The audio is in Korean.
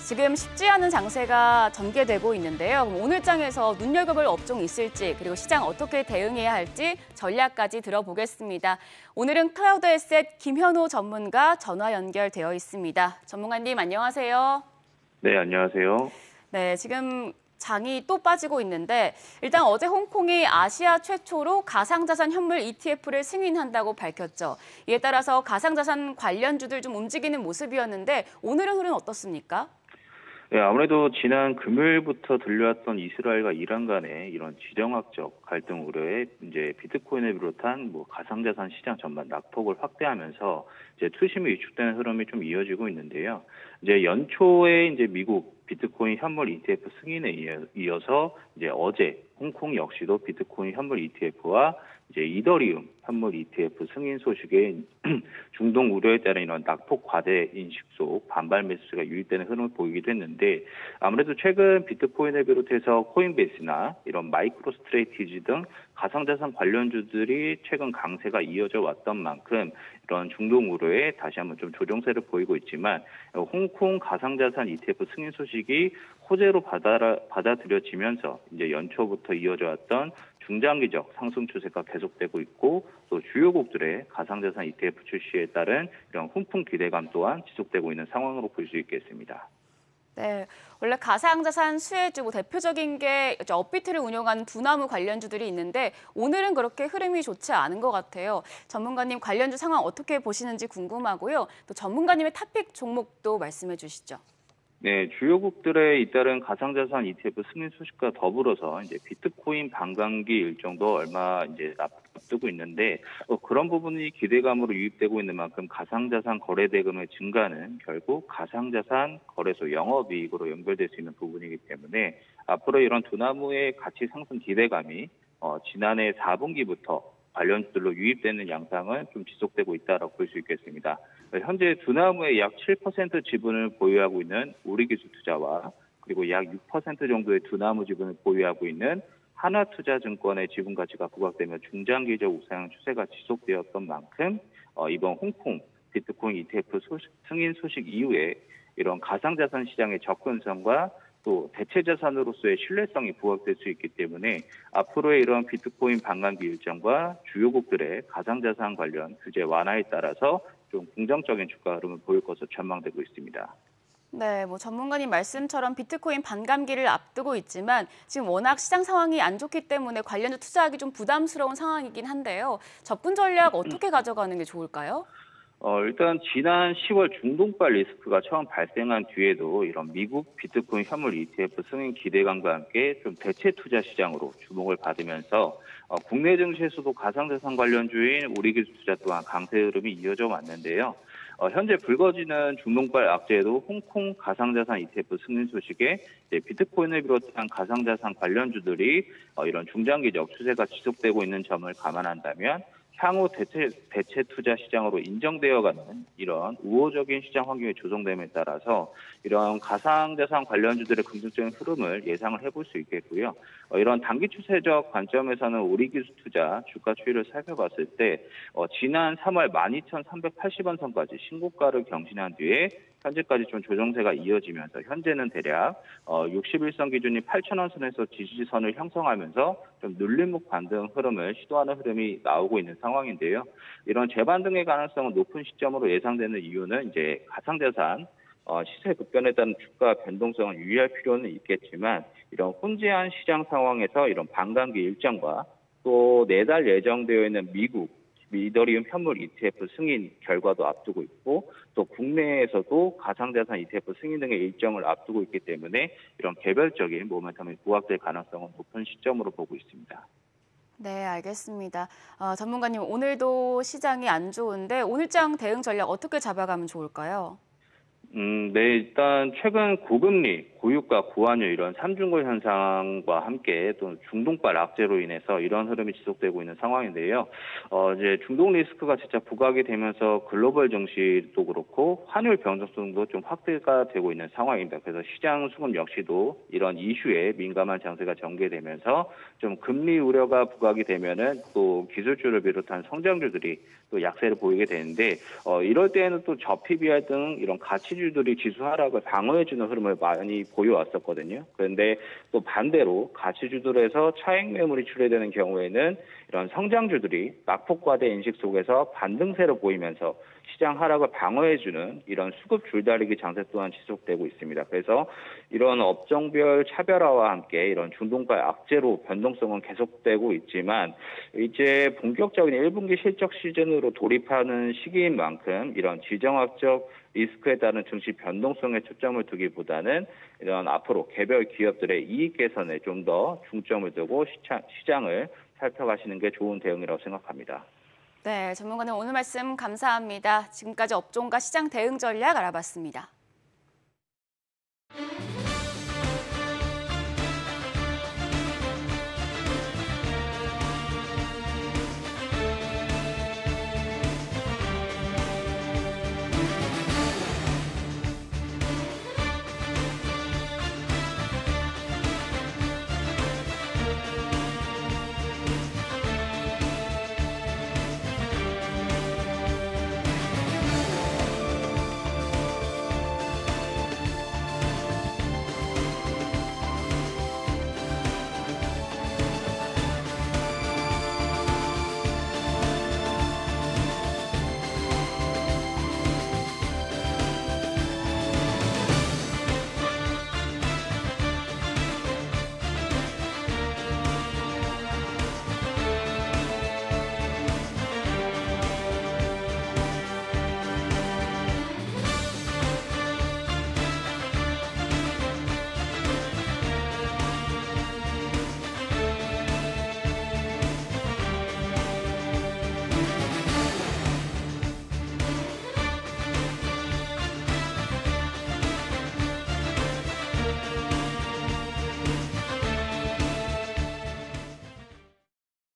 지금 쉽지 않은 장세가 전개되고 있는데요. 그럼 오늘 장에서 눈여겨볼 업종이 있을지, 그리고 시장 어떻게 대응해야 할지 전략까지 들어보겠습니다. 오늘은 클라우드 에셋 김현호 전문가 전화 연결되어 있습니다. 전문가님 안녕하세요. 네, 안녕하세요. 네, 지금 장이 또 빠지고 있는데 일단 어제 홍콩이 아시아 최초로 가상자산 현물 ETF를 승인한다고 밝혔죠. 이에 따라서 가상자산 관련주들 좀 움직이는 모습이었는데 오늘은 흐름 어떻습니까? 네, 아무래도 지난 금요일부터 들려왔던 이스라엘과 이란 간의 이런 지정학적 갈등 우려에 이제 비트코인을 비롯한 가상자산 시장 전반 낙폭을 확대하면서 이제 투심이 위축되는 흐름이 좀 이어지고 있는데요. 이제 연초에 이제 미국 비트코인 현물 ETF 승인에 이어서 이제 어제 홍콩 역시도 비트코인 현물 ETF와 이제 이더리움 현물 ETF 승인 소식에 중동 우려에 따른 이런 낙폭 과대 인식 속 반발 매수가 유입되는 흐름을 보이기도 했는데 아무래도 최근 비트코인을 비롯해서 코인베이스나 이런 마이크로 스트레이티지 등 가상자산 관련주들이 최근 강세가 이어져 왔던 만큼 이런 중동 우려에 다시 한번 좀 조정세를 보이고 있지만 홍콩 가상자산 ETF 승인 소식이 호재로 받아들여지면서 이제 연초부터 이어져 왔던 중장기적 상승 추세가 계속되고 있고 또 주요국들의 가상자산 ETF 출시에 따른 이런 훈풍 기대감 또한 지속되고 있는 상황으로 볼 수 있겠습니다. 네, 원래 가상자산 수혜주 대표적인 게 업비트를 운영하는 두나무 관련주들이 있는데 오늘은 그렇게 흐름이 좋지 않은 것 같아요. 전문가님 관련주 상황 어떻게 보시는지 궁금하고요. 또 전문가님의 탑픽 종목도 말씀해 주시죠. 네, 주요국들의 잇따른 가상자산 ETF 승인 소식과 더불어서 이제 비트코인 반감기 일정도 얼마 이제 앞두고 있는데 그런 부분이 기대감으로 유입되고 있는 만큼 가상자산 거래 대금의 증가는 결국 가상자산 거래소 영업이익으로 연결될 수 있는 부분이기 때문에 앞으로 이런 두나무의 가치 상승 기대감이 지난해 4분기부터 관련주들로 유입되는 양상은 좀 지속되고 있다고 볼 수 있겠습니다. 현재 두나무의 약 7% 지분을 보유하고 있는 우리기술투자와 그리고 약 6% 정도의 두나무 지분을 보유하고 있는 하나투자증권의 지분 가치가 부각되며 중장기적 우상 추세가 지속되었던 만큼 이번 홍콩 비트코인 ETF 승인 소식 이후에 이런 가상자산 시장의 접근성과 또 대체자산으로서의 신뢰성이 부각될 수 있기 때문에 앞으로의 이런 비트코인 반감기 일정과 주요국들의 가상자산 관련 규제 완화에 따라서 좀 긍정적인 주가 흐름을 보일 것으로 전망되고 있습니다. 네, 전문가님 말씀처럼 비트코인 반감기를 앞두고 있지만 지금 워낙 시장 상황이 안 좋기 때문에 관련주 투자하기 좀 부담스러운 상황이긴 한데요. 접근 전략 어떻게 가져가는 게 좋을까요? 일단 지난 10월 중동발 리스크가 처음 발생한 뒤에도 이런 미국 비트코인 현물 ETF 승인 기대감과 함께 좀 대체 투자 시장으로 주목을 받으면서 국내 증시에서도 가상자산 관련주인 우리기술투자 또한 강세 흐름이 이어져 왔는데요. 현재 불거지는 중동발 악재에도 홍콩 가상자산 ETF 승인 소식에 비트코인을 비롯한 가상자산 관련주들이 이런 중장기적 추세가 지속되고 있는 점을 감안한다면 향후 대체 투자 시장으로 인정되어가는 이런 우호적인 시장 환경이 조성됨에 따라서 이런 가상자산 관련주들의 긍정적인 흐름을 예상을 해볼 수 있겠고요. 이런 단기 추세적 관점에서는 우리기술투자 주가 추이를 살펴봤을 때 지난 3월 12,380원 선까지 신고가를 경신한 뒤에 현재까지 좀 조정세가 이어지면서 현재는 대략 61선 기준인 8,000원 선에서 지지선을 형성하면서 좀 눌림목 반등 흐름을 시도하는 흐름이 나오고 있는 상황인데요. 이런 재반등의 가능성은 높은 시점으로 예상되는 이유는 이제 가상자산 시세 급변에 따른 주가 변동성을 유의할 필요는 있겠지만 이런 혼재한 시장 상황에서 이런 반감기 일정과 또 내달 예정되어 있는 미국 이더리움 현물 ETF 승인 결과도 앞두고 있고 또 국내에서도 가상자산 ETF 승인 등의 일정을 앞두고 있기 때문에 이런 개별적인 모멘텀이 부각될 가능성은 높은 시점으로 보고 있습니다. 네, 알겠습니다. 전문가님, 오늘도 시장이 안 좋은데 오늘장 대응 전략 어떻게 잡아가면 좋을까요? 네, 일단 최근 고금리, 고유가, 고환율 이런 삼중고 현상과 함께 또 중동발 악재로 인해서 이런 흐름이 지속되고 있는 상황인데요. 이제 중동 리스크가 진짜 부각이 되면서 글로벌 증시도 그렇고 환율 변동성도 좀 확대가 되고 있는 상황입니다. 그래서 시장 수급 역시도 이런 이슈에 민감한 장세가 전개되면서 좀 금리 우려가 부각이 되면은 또 기술주를 비롯한 성장주들이 또 약세를 보이게 되는데 이럴 때에는 또 저PBR 등 이런 가치주들이 지수 하락을 방어해주는 흐름을 많이 보여왔었거든요. 그런데 또 반대로 가치주들에서 차익 매물이 출회되는 경우에는 이런 성장주들이 낙폭과대 인식 속에서 반등세를 보이면서 시장 하락을 방어해주는 이런 수급 줄다리기 장세 또한 지속되고 있습니다. 그래서 이런 업종별 차별화와 함께 이런 중동발 악재로 변동성은 계속되고 있지만 이제 본격적인 1분기 실적 시즌으로 돌입하는 시기인 만큼 이런 지정학적 리스크에 따른 증시 변동성에 초점을 두기보다는 이런 앞으로 개별 기업들의 이익 개선에 좀 더 중점을 두고 시장을 살펴가시는 게 좋은 대응이라고 생각합니다. 네, 전문가님 오늘 말씀 감사합니다. 지금까지 업종과 시장 대응 전략 알아봤습니다.